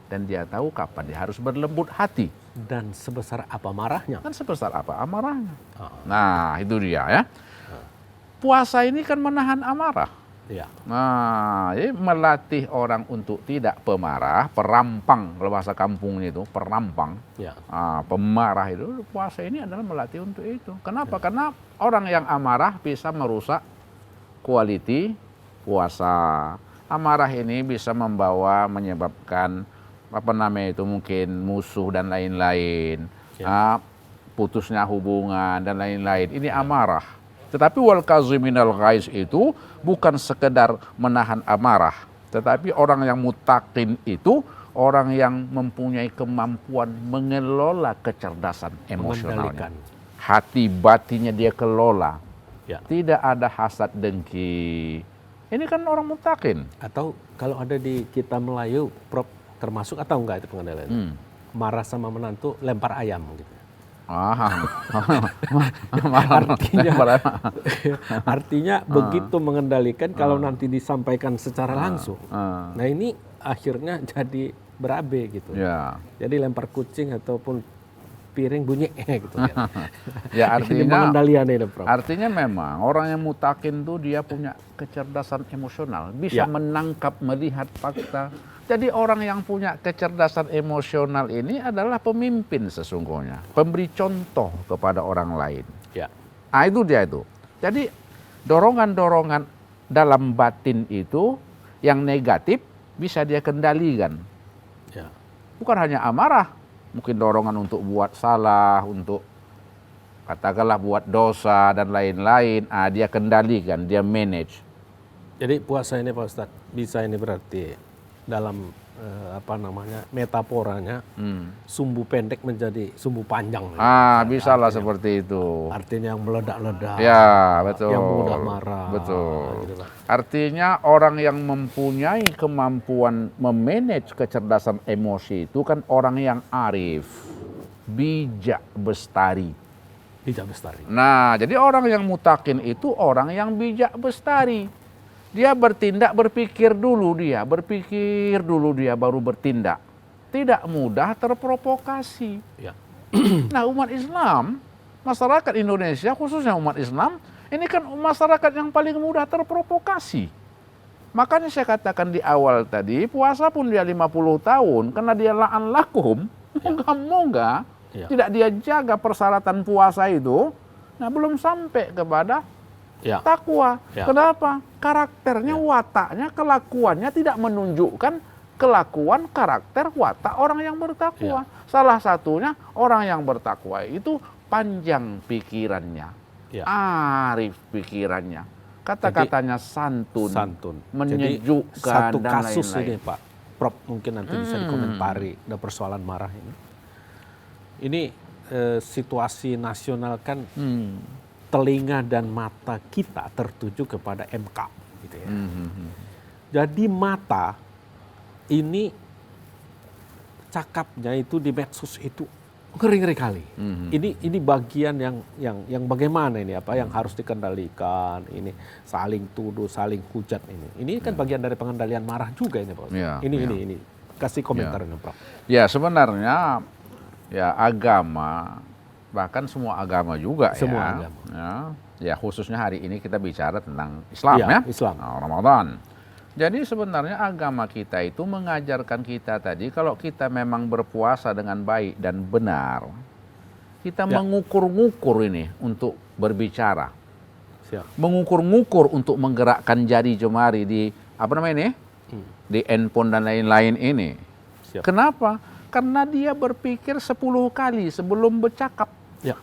Dan dia tahu kapan dia harus berlembut hati. Dan sebesar apa marahnya? Dan sebesar apa amarahnya. Nah, itu dia ya. Puasa ini kan menahan amarah. Ya. Nah, jadi melatih orang untuk tidak pemarah, perampang, kalau bahasa kampungnya itu, perampang. Ya. Pemarah itu, puasa ini adalah melatih untuk itu. Kenapa? Ya. Karena orang yang amarah bisa merusak quality puasa. Amarah ini bisa menyebabkan mungkin musuh dan lain-lain, putusnya hubungan dan lain-lain. Ini amarah. Tetapi wal kaziminal ghaiz itu bukan sekedar menahan amarah, tetapi orang yang muttaqin itu orang yang mempunyai kemampuan mengelola kecerdasan emosionalnya. Hati batinnya dia kelola. Ya. Tidak ada hasad dengki. Ini kan orang muttaqin. Atau kalau ada di kita Melayu, Prof, termasuk atau enggak itu pengendalian? Marah sama menantu, lempar ayam gitu. Artinya begitu mengendalikan kalau nanti disampaikan secara langsung. Nah ini akhirnya jadi berabe gitu. Ya. Jadi lempar kucing ataupun piring bunyi gitu kan. Ya artinya Prof. Artinya memang orang yang muttaqin tuh dia punya kecerdasan emosional, bisa menangkap, melihat fakta. Jadi orang yang punya kecerdasan emosional ini adalah pemimpin sesungguhnya, pemberi contoh kepada orang lain. Ya. Itu dia itu. Jadi dorongan-dorongan dalam batin itu yang negatif bisa dia kendalikan. Ya. Bukan hanya amarah, mungkin dorongan untuk buat salah, untuk katakanlah buat dosa dan lain-lain, dia kendalikan, dia manage. Jadi puasa ini Pak Ustadz, bisa ini berarti dalam metaforanya, sumbu pendek menjadi sumbu panjang. Bisa lah seperti itu. Artinya yang meledak-ledak. Ya, betul. Yang mudah marah. Betul. Gitu. Artinya orang yang mempunyai kemampuan memanage kecerdasan emosi itu kan orang yang arif, bijak bestari. Bijak bestari. Nah, jadi orang yang mutakin itu orang yang bijak bestari. Dia bertindak, berpikir dulu dia baru bertindak. Tidak mudah terprovokasi. Ya. Nah, umat Islam, masyarakat Indonesia khususnya umat Islam, ini kan masyarakat yang paling mudah terprovokasi. Makanya saya katakan di awal tadi, puasa pun dia 50 tahun, karena dia la'an lakum, moga-moga tidak dia jaga persyaratan puasa itu, nah belum sampai kepada takwa. Kenapa? Karakternya, wataknya, kelakuannya tidak menunjukkan kelakuan karakter watak orang yang bertakwa. Salah satunya orang yang bertakwa itu panjang pikirannya, arif pikirannya, kata-katanya santun, menyejukkan. Jadi, satu dan kasus lain-lain. ini Pak Prof mungkin nanti bisa dikomentari, ada persoalan marah ini. Ini situasi nasional kan telinga dan mata kita tertuju kepada MK, gitu ya. Jadi mata ini cakapnya itu di medsos itu ngeri-ngeri kali. Ini bagian yang bagaimana ini yang harus dikendalikan, ini saling tuduh, saling hujat ini. Ini kan bagian dari pengendalian marah juga ini, Pak. Ini kasih komentarnya, Prof. Ya, sebenarnya agama, bahkan semua agama juga agama. Ya, khususnya hari ini kita bicara tentang Islam Islam. Ramadan. Jadi sebenarnya agama kita itu mengajarkan kita tadi kalau kita memang berpuasa dengan baik dan benar, kita mengukur-ngukur ini untuk berbicara. Mengukur-ngukur untuk menggerakkan jari jemari di di handphone dan lain-lain ini. Kenapa? Karena dia berpikir 10 kali sebelum bercakap.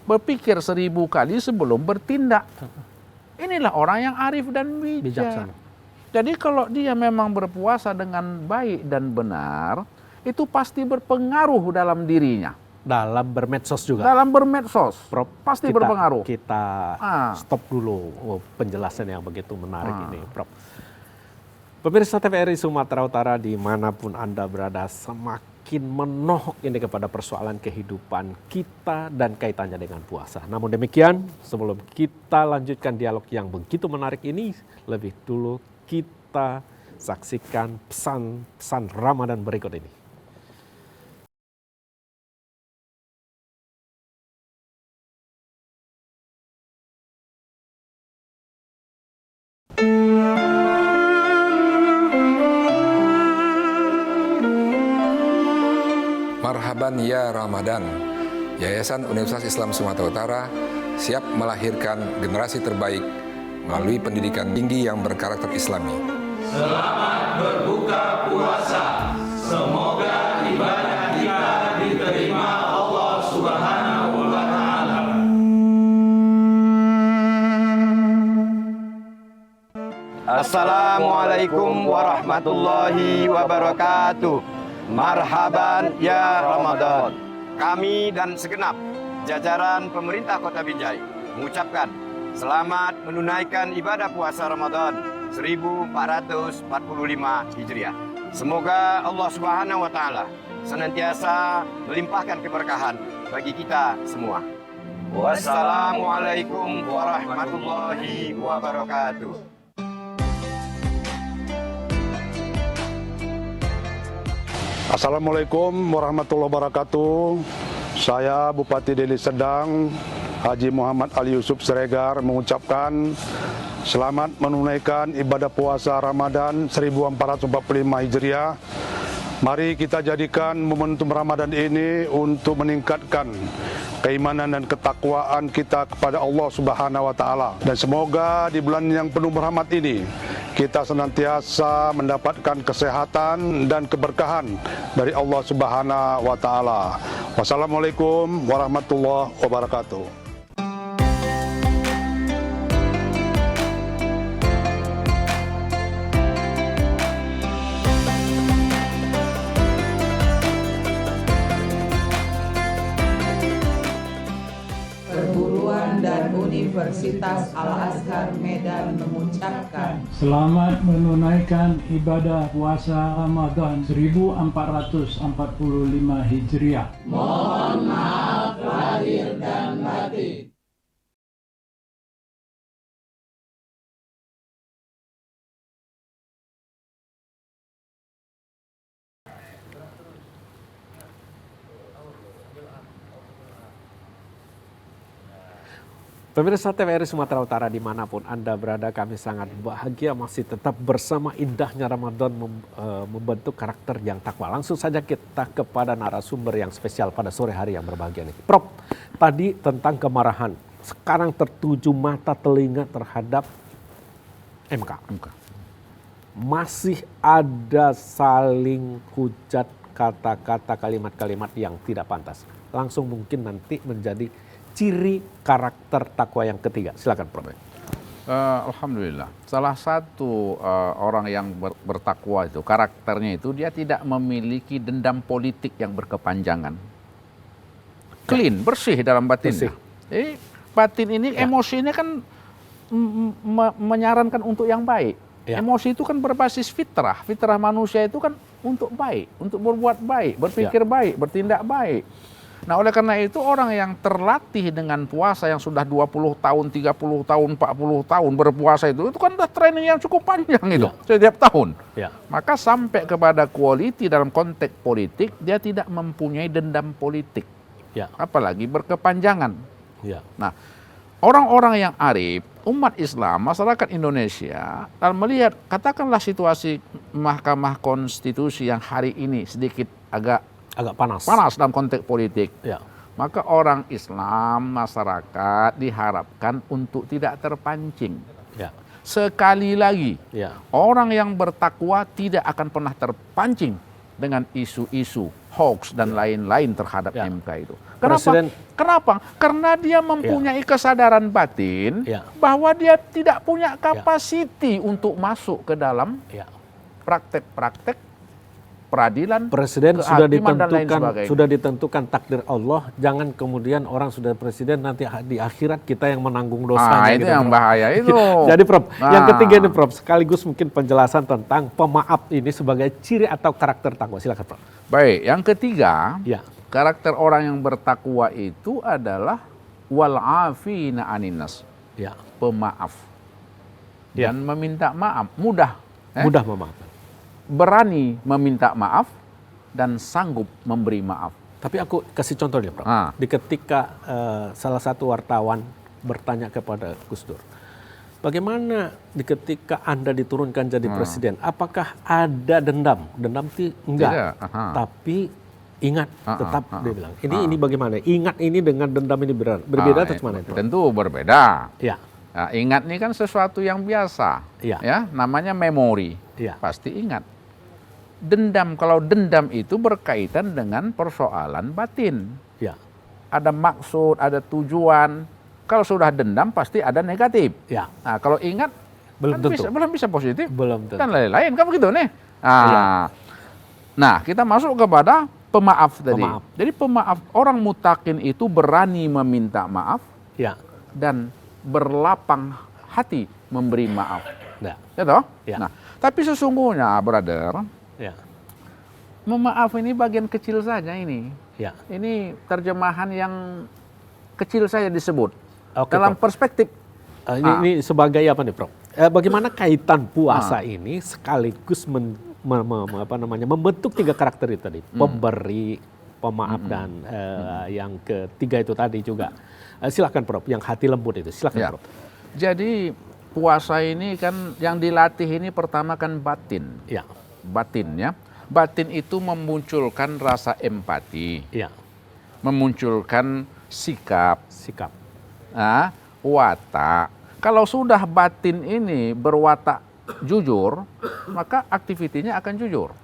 Berpikir 1000 kali sebelum bertindak. Inilah orang yang arif dan bijak. Jadi kalau dia memang berpuasa dengan baik dan benar, itu pasti berpengaruh dalam dirinya. Dalam bermedsos juga. Dalam bermedsos, Prof, pasti berpengaruh. Kita stop dulu penjelasan yang begitu menarik ini, Prof. Pemirsa TVRI Sumatera Utara dimanapun Anda berada, semakin menohok ini kepada persoalan kehidupan kita dan kaitannya dengan puasa. Namun demikian, sebelum kita lanjutkan dialog yang begitu menarik ini, lebih dulu kita saksikan pesan-pesan Ramadan berikut ini. Marhaban ya Ramadan. Yayasan Universitas Islam Sumatera Utara siap melahirkan generasi terbaik melalui pendidikan tinggi yang berkarakter Islami. Selamat berbuka puasa. Semoga ibadah kita diterima Allah Subhanahu wa Ta'ala. Assalamualaikum warahmatullahi wabarakatuh. Marhaban ya Ramadan. Kami dan segenap jajaran pemerintah Kota Binjai mengucapkan selamat menunaikan ibadah puasa Ramadan 1445 Hijriah. Semoga Allah Subhanahu wa Ta'ala senantiasa melimpahkan keberkahan bagi kita semua. Wassalamualaikum warahmatullahi wabarakatuh. Assalamualaikum warahmatullahi wabarakatuh. Saya Bupati Deli Serdang, Haji Muhammad Ali Yusuf Siregar mengucapkan selamat menunaikan ibadah puasa Ramadan 1445 Hijriah Mari kita jadikan momentum Ramadan ini untuk meningkatkan keimanan dan ketakwaan kita kepada Allah Subhanahu wa taala. Dan semoga di bulan yang penuh rahmat ini kita senantiasa mendapatkan kesehatan dan keberkahan dari Allah Subhanahu wa taala. Wassalamualaikum warahmatullahi wabarakatuh. Perguruan dan Universitas Al-Azhar Medan mengucapkan selamat menunaikan ibadah puasa Ramadan 1445 Hijriah. Mohon maaf lahir dan batin. Pemirsa TVRI Sumatera Utara dimanapun Anda berada, kami sangat bahagia masih tetap bersama indahnya Ramadan membentuk karakter yang takwa. Langsung saja kita kepada narasumber yang spesial pada sore hari yang berbahagia ini. Prof, tadi tentang kemarahan, sekarang tertuju mata telinga terhadap MK. Masih ada saling hujat kata-kata, kalimat-kalimat yang tidak pantas. Langsung mungkin nanti menjadi ciri karakter takwa yang ketiga. Silakan Prof. Alhamdulillah. Salah satu orang yang bertakwa itu, karakternya itu dia tidak memiliki dendam politik yang berkepanjangan. Clean, bersih dalam batinnya. Jadi batin ini, emosinya kan menyarankan untuk yang baik. Emosi itu kan berbasis fitrah. Fitrah manusia itu kan untuk baik, untuk berbuat baik, berpikir baik, bertindak baik. Nah, oleh karena itu orang yang terlatih dengan puasa yang sudah 20 tahun, 30 tahun, 40 tahun berpuasa itu kan udah training yang cukup panjang itu setiap tahun. Maka sampai kepada quality dalam konteks politik, dia tidak mempunyai dendam politik. Apalagi berkepanjangan. Nah, orang-orang yang arif, umat Islam, masyarakat Indonesia, dalam melihat katakanlah situasi Mahkamah Konstitusi yang hari ini sedikit agak panas dalam konteks politik. Maka orang Islam, masyarakat diharapkan untuk tidak terpancing. Sekali lagi, orang yang bertakwa tidak akan pernah terpancing dengan isu-isu hoax dan lain-lain terhadap MK itu. Kenapa? Karena dia mempunyai kesadaran batin bahwa dia tidak punya kapasiti untuk masuk ke dalam praktek-praktek peradilan, presiden sudah ditentukan takdir Allah. Jangan kemudian orang sudah presiden nanti di akhirat kita yang menanggung dosanya. Itu gitu, yang bahaya itu. Jadi Prof, yang ketiga ini Prof, sekaligus mungkin penjelasan tentang pemaaf ini sebagai ciri atau karakter takwa. Silakan Prof. Baik, yang ketiga, karakter orang yang bertakwa itu adalah wal afina aninnas. Pemaaf. Dan meminta maaf, mudah memaafkan. Berani meminta maaf dan sanggup memberi maaf. Tapi aku kasih contoh ya Prof. Di ketika salah satu wartawan bertanya kepada Gus Dur, bagaimana di ketika Anda diturunkan jadi presiden, apakah ada dendam? Dendam enggak, tapi ingat tetap dia bilang. Ini bagaimana? Ingat ini dengan dendam ini berbeda atau gimana itu? Tentu berbeda. Nah, ingat ini kan sesuatu yang biasa, ya, namanya memori. Pasti ingat. Dendam, kalau dendam itu berkaitan dengan persoalan batin. Ada maksud, ada tujuan. Kalau sudah dendam pasti ada negatif. Nah, kalau ingat belum tentu. Belum bisa positif. Dan lain-lain kan begitu nih. Nah, kita masuk kepada pemaaf tadi. Jadi pemaaf, orang mutakin itu berani meminta maaf dan berlapang hati memberi maaf. Nah, tapi sesungguhnya, brother, memaaf ini bagian kecil saja ini. Ini terjemahan yang kecil saja disebut. Dalam Prof. perspektif. Ini sebagai apa nih Prof? Bagaimana kaitan puasa ini sekaligus membentuk tiga karakter itu tadi. Pemberi, pemaaf dan yang ketiga itu tadi juga. Silakan Prof, yang hati lembut itu. Silakan Prof. Jadi puasa ini kan yang dilatih ini pertama kan batin. Batin ya. Batin itu memunculkan rasa empati, memunculkan sikap, watak. Kalau sudah batin ini berwatak jujur, maka aktivitinya akan jujur.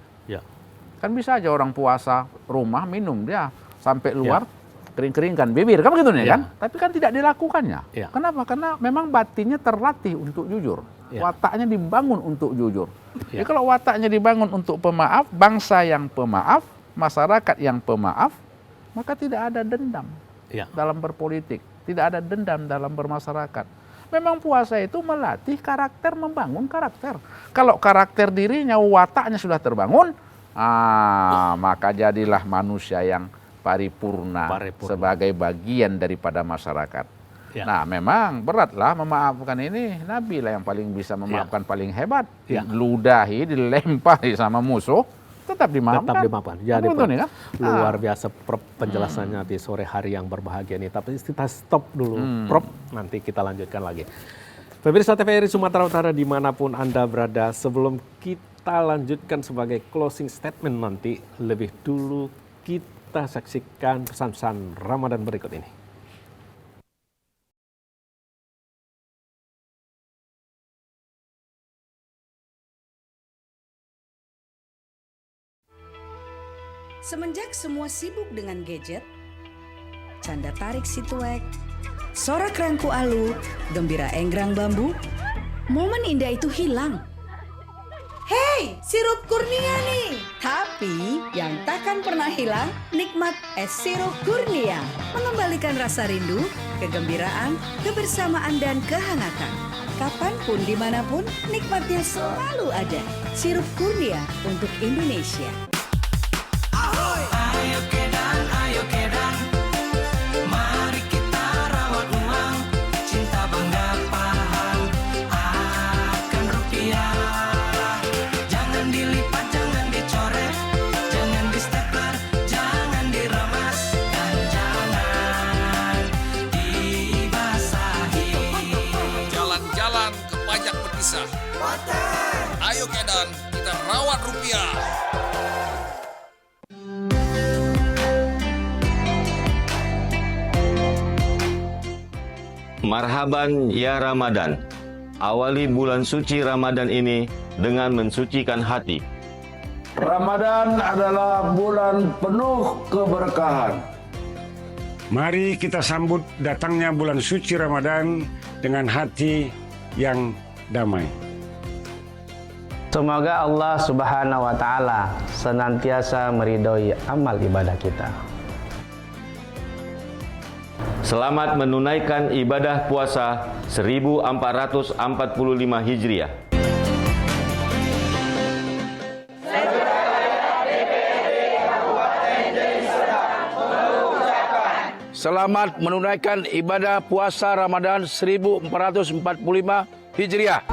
Kan bisa aja orang puasa rumah minum dia sampai luar kering-keringkan bibir, kan begitu nih kan? Tapi kan tidak dilakukannya. Kenapa? Karena memang batinnya terlatih untuk jujur. Wataknya dibangun untuk jujur. Jadi kalau wataknya dibangun untuk pemaaf, bangsa yang pemaaf, masyarakat yang pemaaf, maka tidak ada dendam dalam berpolitik, tidak ada dendam dalam bermasyarakat. Memang puasa itu melatih karakter, membangun karakter. Kalau karakter dirinya, wataknya sudah terbangun, maka jadilah manusia yang paripurna. Sebagai bagian daripada masyarakat. Nah, memang beratlah memaafkan ini. Nabi lah yang paling bisa memaafkan, paling hebat. Diludahi, dilempari sama musuh, tetap dimaafkan. Jadi luar biasa Prof penjelasannya di sore hari yang berbahagia ini. Tapi kita stop dulu, Prof. Nanti kita lanjutkan lagi. Pemirsa TVRI Sumatera Utara dimanapun Anda berada, sebelum kita lanjutkan sebagai closing statement nanti, lebih dulu kita saksikan pesan-pesan Ramadan berikut ini. Semenjak semua sibuk dengan gadget, canda tarik si tuek, sorak rangku alu, gembira enggrang bambu, momen indah itu hilang. Hei, sirup Kurnia nih. Tapi yang takkan pernah hilang, nikmat es sirup Kurnia. Mengembalikan rasa rindu, kegembiraan, kebersamaan dan kehangatan. Kapanpun, dimanapun, nikmatnya selalu ada. Sirup Kurnia untuk Indonesia. Ayo kedan, mari kita rawat uang, cinta bangga paham akan rupiah. Jangan dilipat, jangan dicoret, jangan di stapler, jangan diramas, dan jangan dibasahi. Jalan-jalan ke pajak berpisah. Ayo kedan, kita rawat rupiah. Marhaban ya Ramadan. Awali bulan suci Ramadan ini dengan mensucikan hati. Ramadan adalah bulan penuh keberkahan. Mari kita sambut datangnya bulan suci Ramadan dengan hati yang damai. Semoga Allah Subhanahu wa Ta'ala senantiasa meridhoi amal ibadah kita. Selamat menunaikan ibadah puasa 1445 Hijriah. Selamat menunaikan ibadah puasa Ramadan 1445 Hijriah.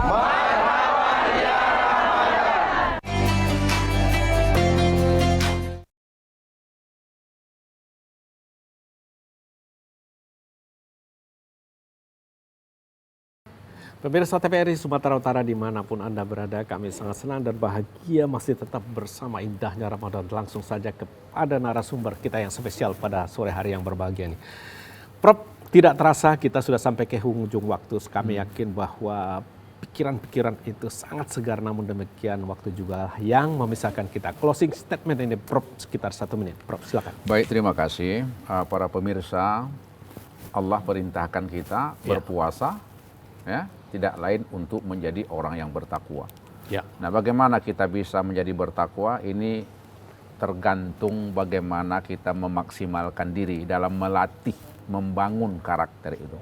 Pemirsa TVRI Sumatera Utara dimanapun Anda berada, kami sangat senang dan bahagia masih tetap bersama indahnya Ramadan. Langsung saja kepada narasumber kita yang spesial pada sore hari yang berbahagia ini. Prof, tidak terasa kita sudah sampai ke ujung waktu. Kami yakin bahwa pikiran-pikiran itu sangat segar, namun demikian waktu juga yang memisahkan kita. Closing statement ini Prof sekitar 1 menit. Prof, silakan. Baik, terima kasih para pemirsa. Allah perintahkan kita berpuasa, ya, tidak lain untuk menjadi orang yang bertakwa. Nah, bagaimana kita bisa menjadi bertakwa? Ini tergantung bagaimana kita memaksimalkan diri dalam melatih, membangun karakter itu.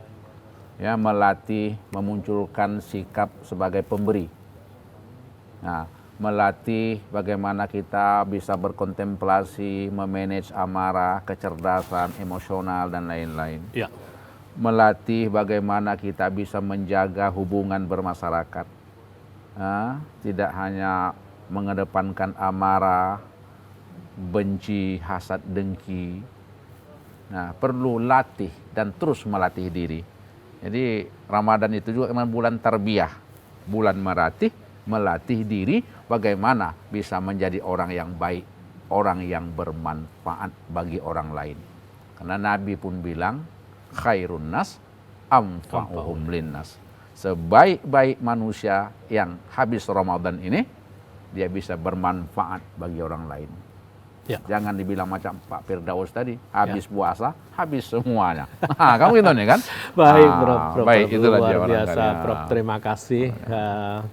Ya, melatih, memunculkan sikap sebagai pemberi. Nah, melatih bagaimana kita bisa berkontemplasi, memanage amarah, kecerdasan, emosional, dan lain-lain. Melatih bagaimana kita bisa menjaga hubungan bermasyarakat. Tidak hanya mengedepankan amarah, benci, hasad, dengki. Nah, perlu latih dan terus melatih diri. Jadi Ramadan itu juga memang bulan tarbiyah, bulan melatih diri bagaimana bisa menjadi orang yang baik, orang yang bermanfaat bagi orang lain. Karena Nabi pun bilang, khairun nas anfa'uhum linnas. Sebaik-baik manusia yang habis Ramadan ini, dia bisa bermanfaat bagi orang lain. Ya. Jangan dibilang macam Pak Firdaus tadi, habis puasa, habis semuanya. Nah, kamu gitu nih kan? Baik, Prof. Baik, itulah luar dia biasa, barangkali. Prof. Terima kasih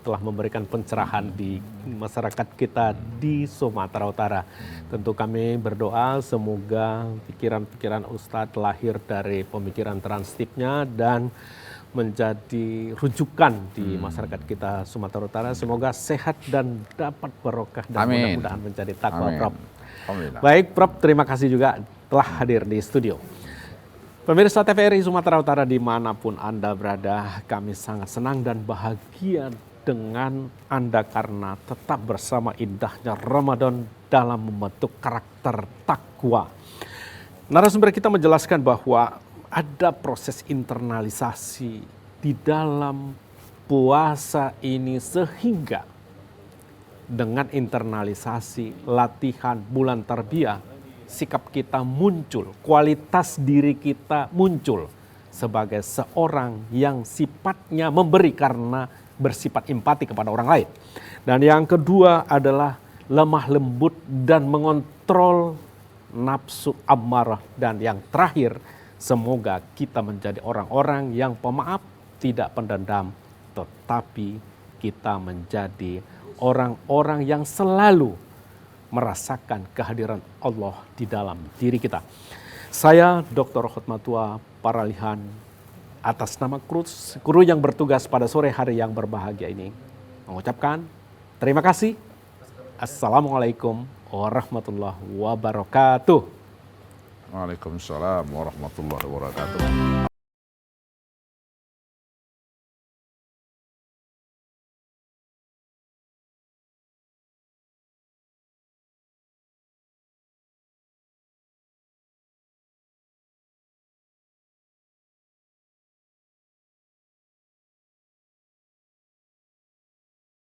telah memberikan pencerahan di masyarakat kita di Sumatera Utara. Tentu kami berdoa semoga pikiran-pikiran Ustadz lahir dari pemikiran transtipnya dan menjadi rujukan di masyarakat kita Sumatera Utara. Semoga sehat dan dapat barokah dan Amin. mudah-mudahan menjadi takwa, Amin. Prof. Alhamdulillah. Baik, Prof. Terima kasih juga telah hadir di studio. Pemirsa TVRI Sumatera Utara dimanapun Anda berada, kami sangat senang dan bahagia dengan Anda karena tetap bersama indahnya Ramadan dalam membentuk karakter takwa. Narasumber kita menjelaskan bahwa ada proses internalisasi di dalam puasa ini sehingga dengan internalisasi latihan bulan tarbiyah, sikap kita muncul, kualitas diri kita muncul sebagai seorang yang sifatnya memberi karena bersifat empati kepada orang lain. Dan yang kedua adalah lemah lembut dan mengontrol nafsu ammarah. Dan yang terakhir, semoga kita menjadi orang-orang yang pemaaf, tidak pendendam, tetapi kita menjadi orang-orang yang selalu merasakan kehadiran Allah di dalam diri kita. Saya Dr. Khotmatua Paralihan atas nama kru yang bertugas pada sore hari yang berbahagia ini mengucapkan terima kasih. Assalamualaikum warahmatullahi wabarakatuh. Waalaikumsalam warahmatullahi wabarakatuh.